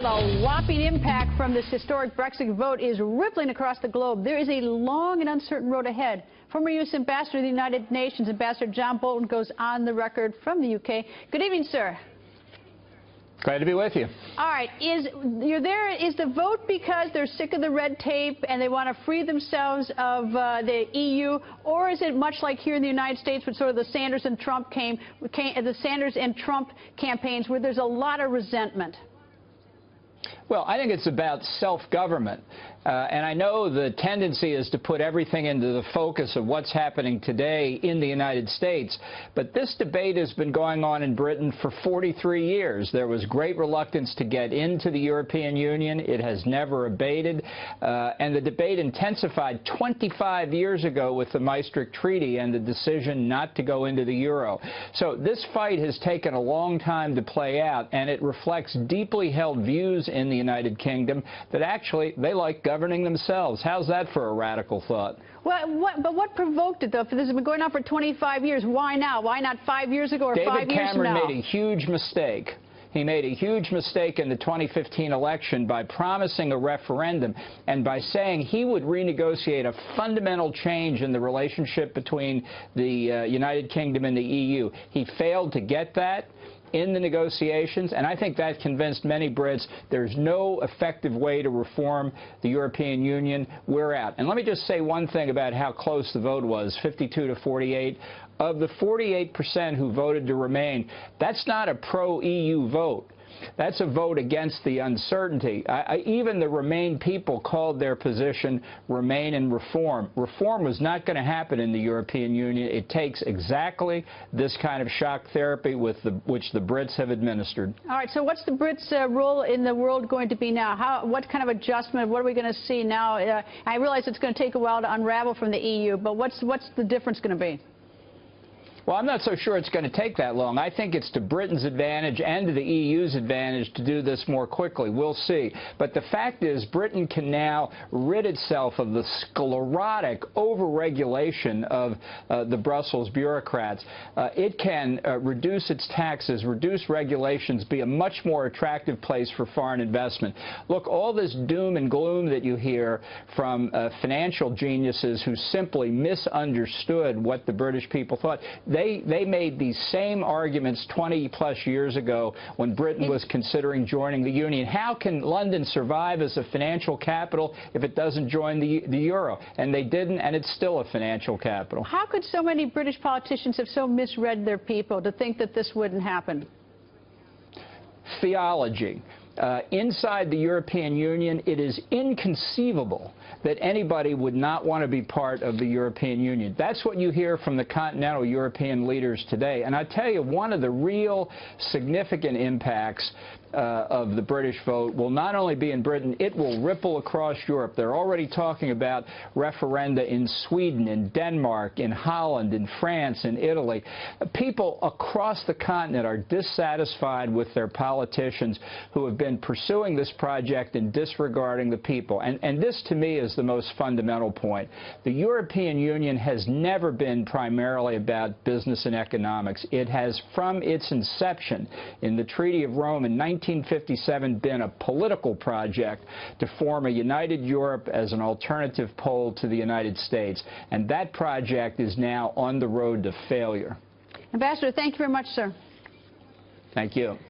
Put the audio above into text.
a whopping impact from this historic Brexit vote is rippling across the globe. There is a long and uncertain road ahead. Former U.S. Ambassador to the United Nations, Ambassador John Bolton, goes on the record from the U.K. Good evening, sir. Glad to be with you. All right. Is the vote because they're sick of the red tape and they want to free themselves of the EU, or is it much like here in the United States with sort of the Sanders and Trump campaigns where there's a lot of resentment? Well, I think it's about self-government. And I know the tendency is to put everything into the focus of what's happening today in the United States. But this debate has been going on in Britain for 43 years. There was great reluctance to get into the European Union. It has never abated. And the debate intensified 25 years ago with the Maastricht Treaty and the decision not to go into the euro. So this fight has taken a long time to play out, and it reflects deeply held views in the United Kingdom that actually they like governing themselves. How's that for a radical thought? Well, but what provoked it, though? If this has been going on for 25 years, why now? Why not 5 years ago or 5 years now? David Cameron made a huge mistake. He made a huge mistake in the 2015 election by promising a referendum and by saying he would renegotiate a fundamental change in the relationship between the United Kingdom and the EU. He failed to get that in the negotiations, and I think that convinced many Brits there's no effective way to reform the European Union. We're out. And let me just say one thing about how close the vote was, 52 to 48. Of the 48% who voted to remain, that's not a pro-EU vote. That's a vote against the uncertainty. Even the Remain people called their position Remain and Reform. Reform was not going to happen in the European Union. It takes exactly this kind of shock therapy which the Brits have administered. All right, so what's the Brits' role in the world going to be now? What kind of adjustment? What are we going to see now? I realize it's going to take a while to unravel from the EU, but what's the difference going to be? Well, I'm not so sure it's going to take that long. I think it's to Britain's advantage and to the EU's advantage to do this more quickly. We'll see. But the fact is, Britain can now rid itself of the sclerotic overregulation of the Brussels bureaucrats. It can reduce its taxes, reduce regulations, be a much more attractive place for foreign investment. Look, all this doom and gloom that you hear from financial geniuses who simply misunderstood what the British people thought, they made these same arguments 20-plus years ago when Britain was considering joining the Union. How can London survive as a financial capital if it doesn't join the euro? And they didn't, and it's still a financial capital. How could so many British politicians have so misread their people to think that this wouldn't happen? Theology. Inside the European Union, it is inconceivable that anybody would not want to be part of the European Union. That's what you hear from the continental European leaders today. And I tell you, one of the real significant impacts of the British vote will not only be in Britain, it will ripple across Europe. They're already talking about referenda in Sweden, in Denmark, in Holland, in France, in Italy. People across the continent are dissatisfied with their politicians who have been pursuing this project and disregarding the people. And this, to me, is the most fundamental point. The European Union has never been primarily about business and economics. It has, from its inception in the Treaty of Rome in 1957, been a political project to form a united Europe as an alternative pole to the United States. And that project is now on the road to failure. Ambassador, thank you very much, sir. Thank you.